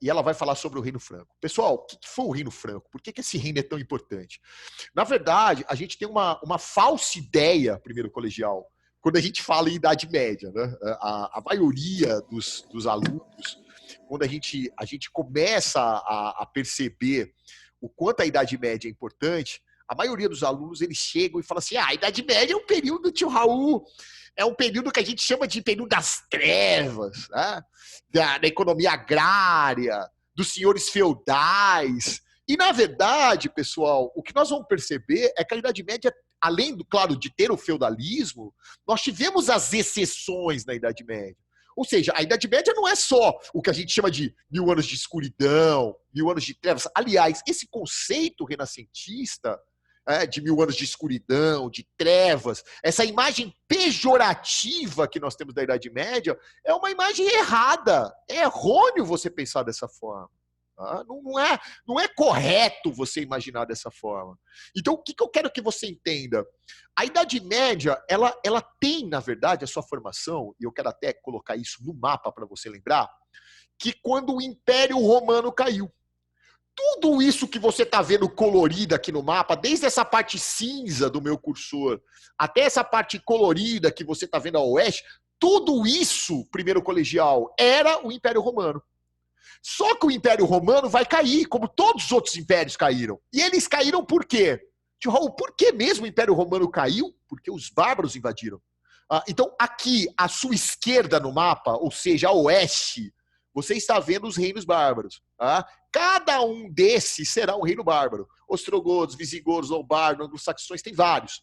e ela vai falar sobre o Reino Franco. Pessoal, o que foi o Reino Franco? Por que esse reino é tão importante? Na verdade, a gente tem uma falsa ideia, primeiro colegial, quando a gente fala em Idade Média. Né? A maioria dos alunos, quando a gente começa a perceber o quanto a Idade Média é importante, a maioria dos alunos eles chegam e falam assim: a Idade Média é um período, tio Raul, é um período que a gente chama de período das trevas, né? da economia agrária, dos senhores feudais. E, na verdade, pessoal, o que nós vamos perceber é que a Idade Média, além, claro, de ter o feudalismo, nós tivemos as exceções na Idade Média. Ou seja, a Idade Média não é só o que a gente chama de 1000 anos de escuridão, 1000 anos de trevas. Aliás, esse conceito renascentista de 1000 anos de escuridão, de trevas, essa imagem pejorativa que nós temos da Idade Média é uma imagem errada. É errôneo você pensar dessa forma. Tá? Não é correto você imaginar dessa forma. Então, o que eu quero que você entenda? A Idade Média, ela tem, na verdade, a sua formação, e eu quero até colocar isso no mapa para você lembrar, que quando o Império Romano caiu. Tudo isso que você está vendo colorido aqui no mapa, desde essa parte cinza do meu cursor, até essa parte colorida que você está vendo a oeste, tudo isso, primeiro colegial, era o Império Romano. Só que o Império Romano vai cair, como todos os outros impérios caíram. E eles caíram por quê? Tio Raul, por que mesmo o Império Romano caiu? Porque os bárbaros invadiram. Então, aqui, à sua esquerda no mapa, ou seja, a oeste, você está vendo os reinos bárbaros. Cada um desses será um reino bárbaro. Ostrogodos, visigodos, lombardos, anglo-saxões, tem vários.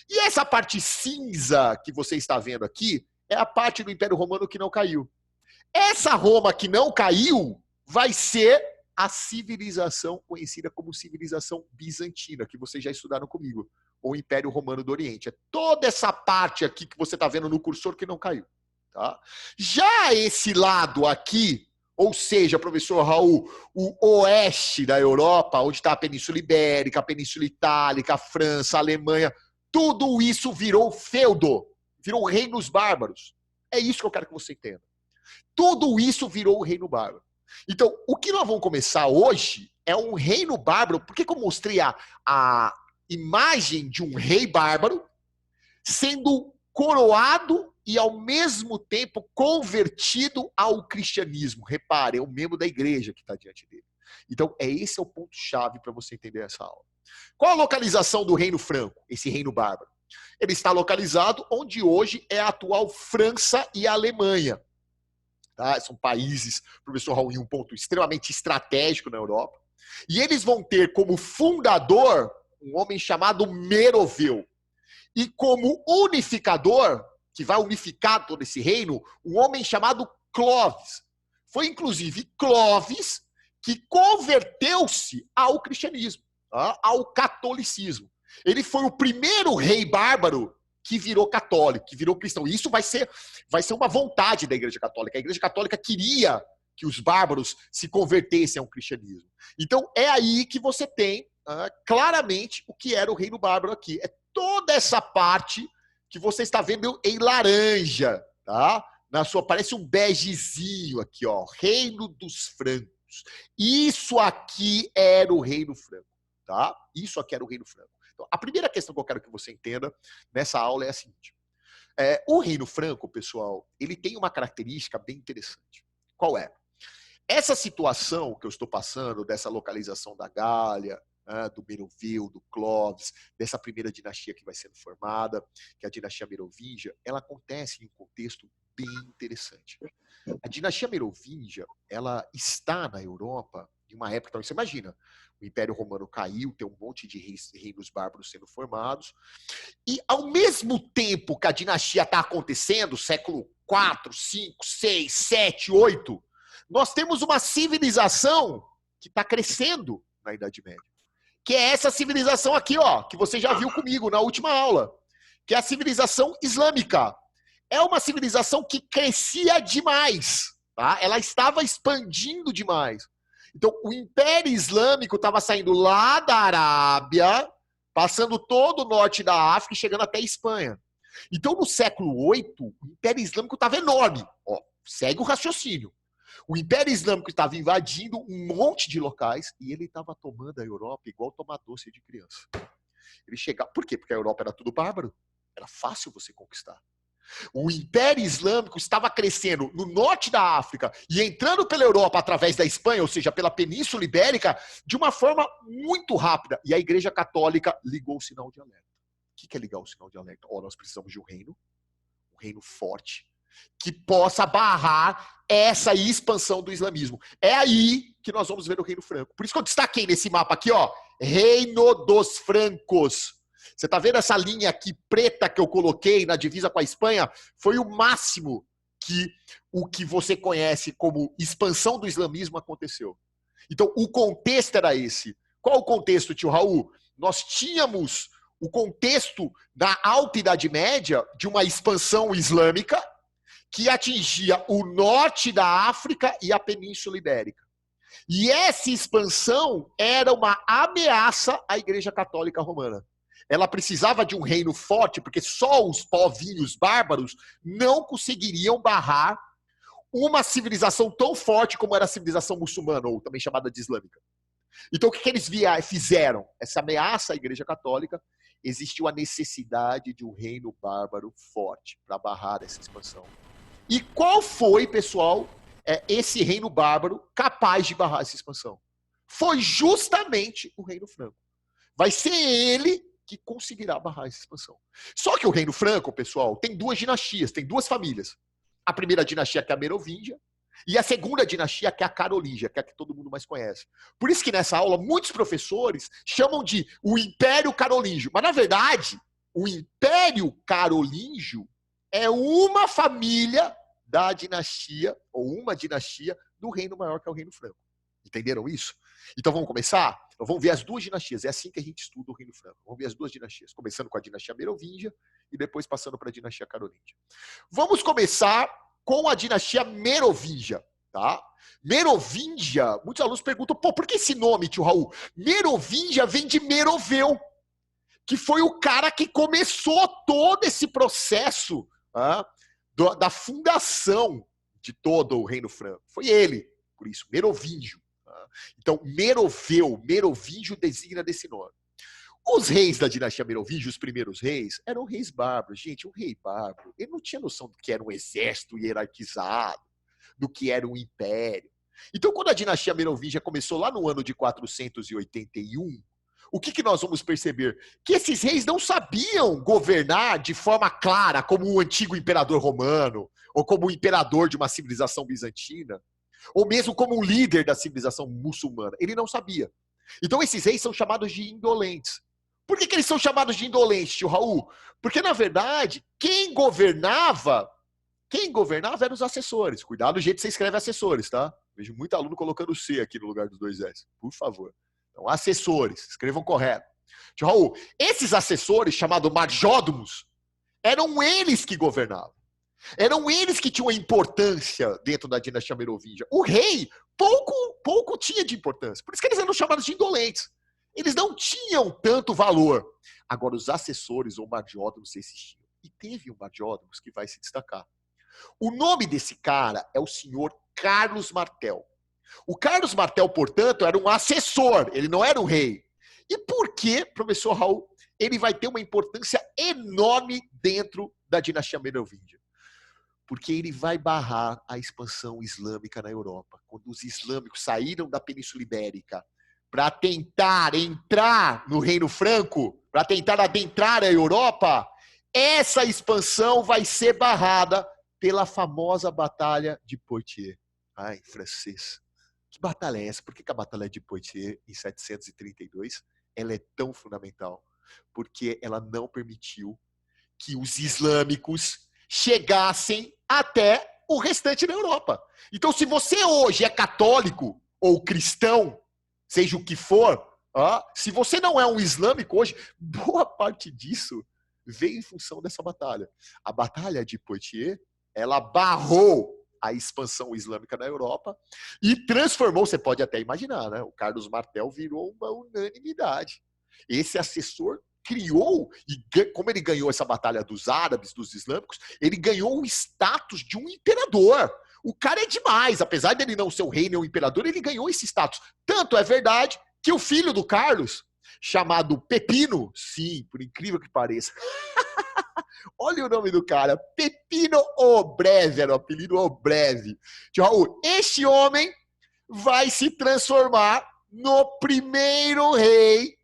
E essa parte cinza que você está vendo aqui é a parte do Império Romano que não caiu. Essa Roma que não caiu vai ser a civilização conhecida como civilização bizantina, que vocês já estudaram comigo, ou Império Romano do Oriente. É toda essa parte aqui que você está vendo no cursor que não caiu. Tá? Já esse lado aqui, ou seja, professor Raul, o oeste da Europa, onde está a Península Ibérica, a Península Itálica, a França, a Alemanha, tudo isso virou feudo, virou reinos bárbaros. É isso que eu quero que você entenda. Tudo isso virou o reino bárbaro. Então, o que nós vamos começar hoje é um reino bárbaro, porque eu mostrei a imagem de um rei bárbaro sendo coroado e, ao mesmo tempo, convertido ao cristianismo. Repare, é um membro da igreja que está diante dele. Então, esse é o ponto-chave para você entender essa aula. Qual a localização do Reino Franco, esse reino bárbaro? Ele está localizado onde hoje é a atual França e a Alemanha. Tá? São países, professor Raul, um ponto extremamente estratégico na Europa. E eles vão ter como fundador um homem chamado Meroveu. E como unificador, que vai unificar todo esse reino, um homem chamado Clovis. Foi, inclusive, Clovis que converteu-se ao cristianismo, ao catolicismo. Ele foi o primeiro rei bárbaro que virou católico, que virou cristão. E isso vai ser uma vontade da Igreja Católica. A Igreja Católica queria que os bárbaros se convertessem ao cristianismo. Então, é aí que você tem claramente o que era o reino bárbaro aqui. É toda essa parte que você está vendo em laranja, tá? Parece um begezinho aqui, ó, Reino dos Francos. Isso aqui era o Reino Franco, tá? Isso aqui era o Reino Franco. Então, a primeira questão que eu quero que você entenda nessa aula é a seguinte. O Reino Franco, pessoal, ele tem uma característica bem interessante. Qual é? Essa situação que eu estou passando, dessa localização da Gália, do Meroveu, do Clovis, dessa primeira dinastia que vai sendo formada, que é a dinastia merovingia, ela acontece em um contexto bem interessante. A dinastia merovingia, ela está na Europa em uma época, então você imagina, o Império Romano caiu, tem um monte de reinos bárbaros sendo formados, e ao mesmo tempo que a dinastia está acontecendo, século 4, 5, 6, 7, 8, nós temos uma civilização que está crescendo na Idade Média. Que é essa civilização aqui, ó, que você já viu comigo na última aula, que é a civilização islâmica. É uma civilização que crescia demais, tá? Ela estava expandindo demais. Então, o Império Islâmico estava saindo lá da Arábia, passando todo o norte da África e chegando até a Espanha. Então, no século VIII, o Império Islâmico estava enorme. Ó, segue o raciocínio. O Império Islâmico estava invadindo um monte de locais e ele estava tomando a Europa igual tomar doce de criança. Ele chegava... Por quê? Porque a Europa era tudo bárbaro. Era fácil você conquistar. O Império Islâmico estava crescendo no norte da África e entrando pela Europa através da Espanha, ou seja, pela Península Ibérica, de uma forma muito rápida. E a Igreja Católica ligou o sinal de alerta. O que é ligar o sinal de alerta? Nós precisamos de um reino forte, que possa barrar essa expansão do islamismo. É aí que nós vamos ver o Reino Franco. Por isso que eu destaquei nesse mapa aqui, ó, Reino dos Francos. Você está vendo essa linha aqui preta que eu coloquei na divisa com a Espanha? Foi o máximo que o que você conhece como expansão do islamismo aconteceu. Então, o contexto era esse. Qual o contexto, tio Raul? Nós tínhamos o contexto da Alta Idade Média de uma expansão islâmica que atingia o norte da África e a Península Ibérica. E essa expansão era uma ameaça à Igreja Católica Romana. Ela precisava de um reino forte, porque só os povinhos bárbaros não conseguiriam barrar uma civilização tão forte como era a civilização muçulmana, ou também chamada de islâmica. Então, o que eles fizeram? Essa ameaça à Igreja Católica, existiu a necessidade de um reino bárbaro forte para barrar essa expansão. E qual foi, pessoal, esse reino bárbaro capaz de barrar essa expansão? Foi justamente o Reino Franco. Vai ser ele que conseguirá barrar essa expansão. Só que o Reino Franco, pessoal, tem duas dinastias, tem duas famílias. A primeira dinastia, que é a Merovíngia, e a segunda dinastia, que é a Carolíngia, que é a que todo mundo mais conhece. Por isso que nessa aula, muitos professores chamam de o Império Carolíngio. Mas, na verdade, o Império Carolíngio é uma família da dinastia, ou uma dinastia, do reino maior, que é o Reino Franco. Entenderam isso? Então vamos começar? Então, vamos ver as duas dinastias. É assim que a gente estuda o Reino Franco. Vamos ver as duas dinastias. Começando com a dinastia Merovíngia e depois passando para a dinastia Carolíngia. Vamos começar com a dinastia Merovingia, tá? Merovingia, muitos alunos perguntam, por que esse nome, tio Raul? Merovingia vem de Meroveu, que foi o cara que começou todo esse processo da fundação de todo o Reino Franco. Foi ele, por isso, Merovingio. Então, Merovingio designa desse nome. Os reis da dinastia Merovingia, os primeiros reis, eram reis bárbaros. Gente, um rei bárbaro, ele não tinha noção do que era um exército hierarquizado, do que era um império. Então, quando a dinastia Merovingia começou lá no ano de 481, o que nós vamos perceber? Que esses reis não sabiam governar de forma clara, como o antigo imperador romano, ou como o imperador de uma civilização bizantina, ou mesmo como um líder da civilização muçulmana. Ele não sabia. Então, esses reis são chamados de indolentes. Por que eles são chamados de indolentes, tio Raul? Porque, na verdade, quem governava eram os assessores. Cuidado do jeito que você escreve assessores, tá? Vejo muito aluno colocando C aqui no lugar dos dois S. Por favor. Então, assessores, escrevam correto. Tio Raul, esses assessores, chamados marjódomos, eram eles que governavam. Eram eles que tinham a importância dentro da dinastia Merovingia. O rei pouco tinha de importância. Por isso que eles eram chamados de indolentes. Eles não tinham tanto valor. Agora, os assessores ou marjódomos existiam. E teve um marjódomos que vai se destacar. O nome desse cara é o senhor Carlos Martel. O Carlos Martel, portanto, era um assessor, ele não era um rei. E por que, professor Raul, ele vai ter uma importância enorme dentro da dinastia Merovingia? Porque ele vai barrar a expansão islâmica na Europa. Quando os islâmicos saíram da Península Ibérica para tentar entrar no Reino Franco, para tentar adentrar a Europa, essa expansão vai ser barrada pela famosa Batalha de Poitiers. Ai, francês. Que batalha é essa? Por que a Batalha de Poitiers, em 732, ela é tão fundamental? Porque ela não permitiu que os islâmicos chegassem até o restante da Europa. Então, se você hoje é católico ou cristão, seja o que for, se você não é um islâmico hoje, boa parte disso veio em função dessa batalha. A Batalha de Poitiers, ela barrou a expansão islâmica na Europa e transformou, você pode até imaginar, né? O Carlos Martel virou uma unanimidade. Esse assessor criou, e como ele ganhou essa batalha dos árabes, dos islâmicos, ele ganhou o status de um imperador. O cara é demais, apesar dele não ser o rei nem o imperador, ele ganhou esse status. Tanto é verdade que o filho do Carlos, chamado Pepino, sim, por incrível que pareça, olha o nome do cara, Pepino o Breve, era o apelido o Breve. Tio Raul, este homem vai se transformar no primeiro rei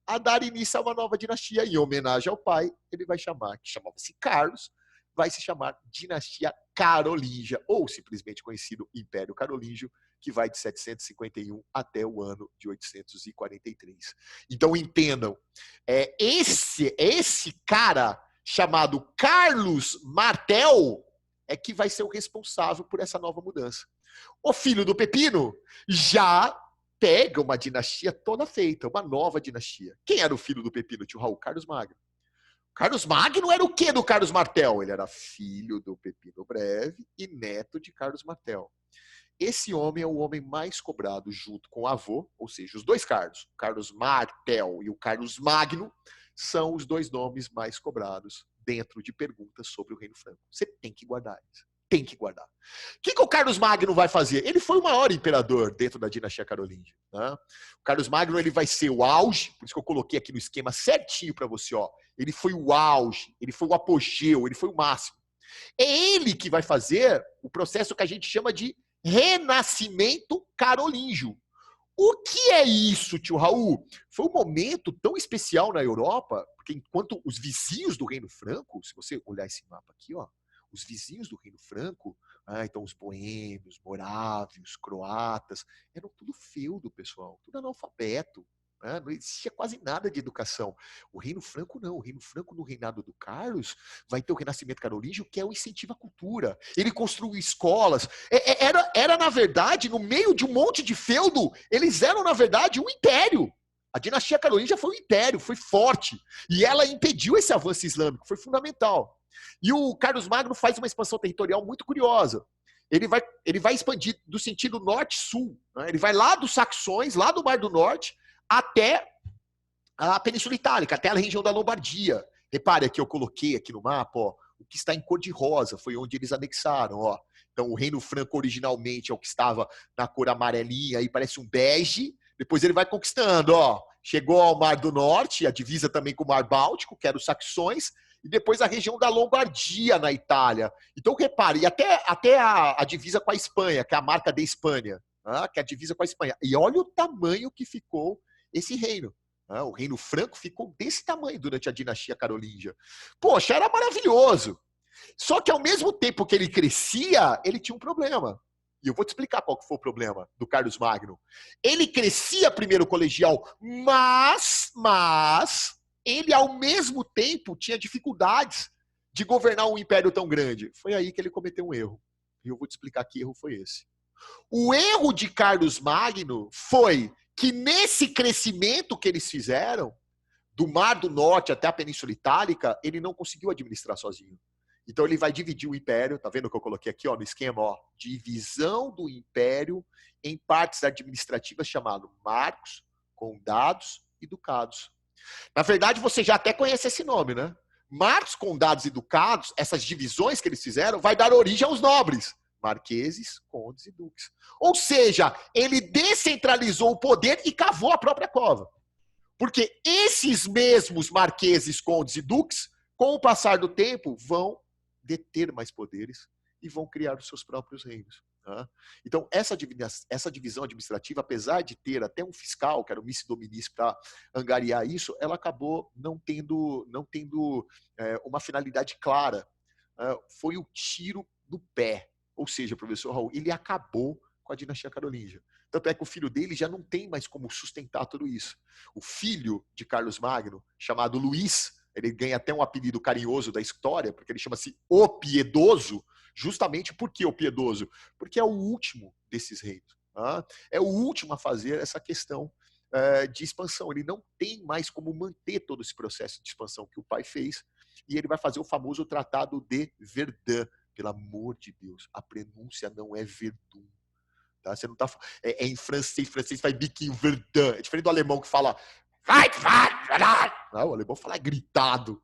a dar início a uma nova dinastia. Em homenagem ao pai, ele vai chamar, que chamava-se Carlos, vai se chamar Dinastia Carolíngia, ou simplesmente conhecido Império Carolíngio, que vai de 751 até o ano de 843. Então entendam, esse cara chamado Carlos Martel é que vai ser o responsável por essa nova mudança. O filho do Pepino já pega uma dinastia toda feita, uma nova dinastia. Quem era o filho do Pepino, tio Raul? Carlos Magno. Carlos Magno era o quê do Carlos Martel? Ele era filho do Pepino Breve e neto de Carlos Martel. Esse homem é o homem mais cobrado junto com o avô, ou seja, os dois Carlos, o Carlos Martel e o Carlos Magno, são os dois nomes mais cobrados dentro de perguntas sobre o Reino Franco. Você tem que guardar isso. Tem que guardar. O que o Carlos Magno vai fazer? Ele foi o maior imperador dentro da dinastia carolíngia. Né? O Carlos Magno ele vai ser o auge, por isso que eu coloquei aqui no esquema certinho para você. Ó. Ele foi o auge, ele foi o apogeu, ele foi o máximo. É ele que vai fazer o processo que a gente chama de renascimento carolíngio. O que é isso, tio Raul? Foi um momento tão especial na Europa, porque enquanto os vizinhos do Reino Franco, se você olhar esse mapa aqui, ó, os vizinhos do Reino Franco, então os boêmios, morávios, croatas, eram tudo feudo, pessoal, tudo analfabeto. Não existia quase nada de educação. O Reino Franco não. O Reino Franco, no reinado do Carlos, vai ter o Renascimento Carolíngio, que é o incentivo à cultura. Ele construiu escolas. Era, na verdade, no meio de um monte de feudo, eles eram, na verdade, um império. A dinastia carolíngia foi um império, foi forte. E ela impediu esse avanço islâmico, foi fundamental. E o Carlos Magno faz uma expansão territorial muito curiosa. Ele vai expandir do sentido norte-sul. Ele vai lá dos saxões, lá do Mar do Norte, até a Península Itálica, até a região da Lombardia. Repare aqui, eu coloquei aqui no mapa, ó, o que está em cor de rosa, foi onde eles anexaram. Ó. Então, o Reino Franco originalmente é o que estava na cor amarelinha, aí parece um bege, depois ele vai conquistando. Ó. Chegou ao Mar do Norte, a divisa também com o Mar Báltico, que eram os saxões, e depois a região da Lombardia, na Itália. Então, repare, e até a divisa com a Espanha, que é a marca de Espanha, que é a divisa com a Espanha. E olha o tamanho que ficou esse reino. O Reino Franco ficou desse tamanho durante a dinastia carolíngia. Poxa, era maravilhoso. Só que ao mesmo tempo que ele crescia, ele tinha um problema. E eu vou te explicar qual que foi o problema do Carlos Magno. Ele crescia primeiro colegial, mas ele ao mesmo tempo tinha dificuldades de governar um império tão grande. Foi aí que ele cometeu um erro. E eu vou te explicar que erro foi esse. O erro de Carlos Magno foi que nesse crescimento que eles fizeram, do Mar do Norte até a Península Itálica, ele não conseguiu administrar sozinho. Então ele vai dividir o império, tá vendo o que eu coloquei aqui, ó, no esquema, ó, divisão do império em partes administrativas chamado marcos, condados e ducados. Na verdade, você já até conhece esse nome, né? Marcos, condados e ducados, essas divisões que eles fizeram, vai dar origem aos nobres. Marqueses, condes e duques. Ou seja, ele descentralizou o poder e cavou a própria cova. Porque esses mesmos marqueses, condes e duques, com o passar do tempo, vão deter mais poderes e vão criar os seus próprios reinos. Tá? Então, essa divisão administrativa, apesar de ter até um fiscal, que era o missi dominis, para angariar isso, ela acabou não tendo uma finalidade clara. Foi o tiro do pé. Ou seja, professor Raul, ele acabou com a dinastia carolíngia. Tanto é que o filho dele já não tem mais como sustentar tudo isso. O filho de Carlos Magno, chamado Luís, ele ganha até um apelido carinhoso da história, porque ele chama-se O Piedoso, justamente por que o Piedoso? Porque é o último desses reinos. Tá? É o último a fazer essa questão de expansão. Ele não tem mais como manter todo esse processo de expansão que o pai fez, e ele vai fazer o famoso Tratado de Verdun. Pelo amor de Deus, a pronúncia não é Verdun. Tá? Você não tá, em francês faz biquinho Verdun. É diferente do alemão que fala não, o alemão fala gritado.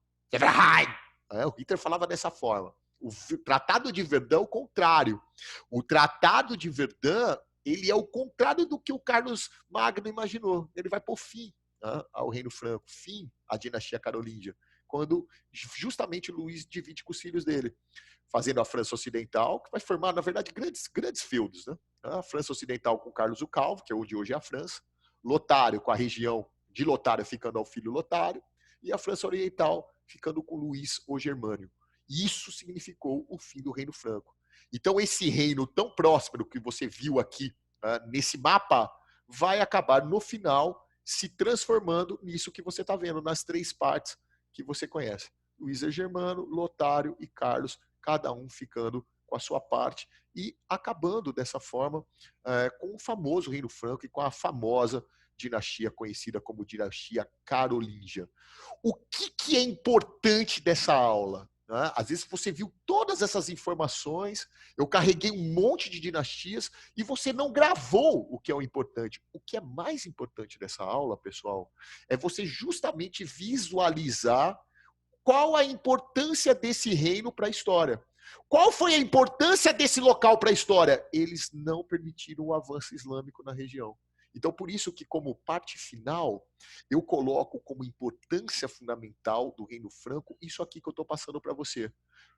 O Hitler falava dessa forma. O Tratado de Verdun é o contrário. O Tratado de Verdun, ele é o contrário do que o Carlos Magno imaginou. Ele vai pôr fim, né, ao Reino Franco, fim à dinastia carolíngia, quando justamente Luís divide com os filhos dele, fazendo a França Ocidental, que vai formar, na verdade, grandes feudos. Né? A França Ocidental com Carlos o Calvo, que é onde hoje é a França, Lotário com a região de Lotário ficando ao filho Lotário, e a França Oriental ficando com Luís o Germânico. Isso significou o fim do Reino Franco. Então, esse reino tão próspero que você viu aqui nesse mapa vai acabar, no final, se transformando nisso que você está vendo, nas 3 partes que você conhece. Luís Germano, Lotário e Carlos, cada um ficando com a sua parte e acabando dessa forma com o famoso Reino Franco e com a famosa dinastia conhecida como dinastia carolíngia. O que é importante dessa aula? Né? Às vezes você viu todas essas informações, eu carreguei um monte de dinastias e você não gravou o que é o importante. O que é mais importante dessa aula, pessoal, é você justamente visualizar qual a importância desse reino para a história. Qual foi a importância desse local para a história? Eles não permitiram o avanço islâmico na região. Então, por isso que, como parte final, eu coloco como importância fundamental do Reino Franco isso aqui que eu estou passando para você.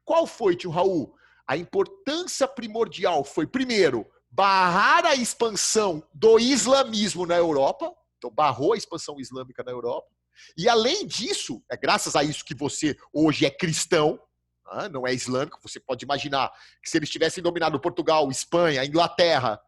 Qual foi, tio Raul? A importância primordial foi, primeiro, barrar a expansão do islamismo na Europa. Então, barrou a expansão islâmica na Europa. E, além disso, é graças a isso que você hoje é cristão, não é islâmico. Você pode imaginar que se eles tivessem dominado Portugal, Espanha, Inglaterra,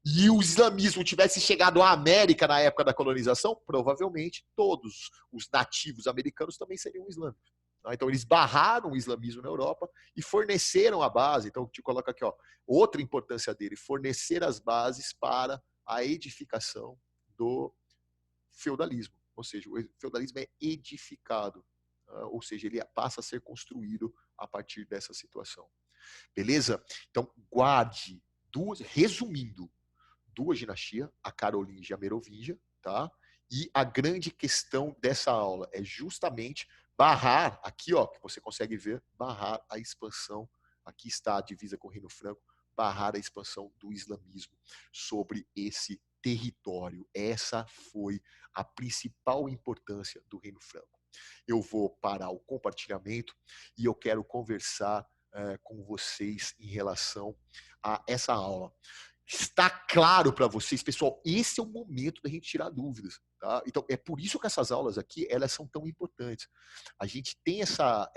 e o islamismo tivesse chegado à América na época da colonização, provavelmente todos os nativos americanos também seriam islâmicos. Então, eles barraram o islamismo na Europa e forneceram a base. Então, te coloca aqui, ó, outra importância dele, fornecer as bases para a edificação do feudalismo. Ou seja, o feudalismo é edificado, ou seja, ele passa a ser construído a partir dessa situação. Beleza? Então, guarde resumindo, 2 dinastias, a carolíngia e a merovingia, tá? E a grande questão dessa aula é justamente barrar, aqui ó, que você consegue ver, barrar a expansão, aqui está a divisa com o Reino Franco, barrar a expansão do islamismo sobre esse território. Essa foi a principal importância do Reino Franco. Eu vou parar o compartilhamento e eu quero conversar com vocês em relação a essa aula. Está claro para vocês, pessoal, esse é o momento da gente tirar dúvidas. Tá? Então, é por isso que essas aulas aqui, elas são tão importantes. A gente tem essa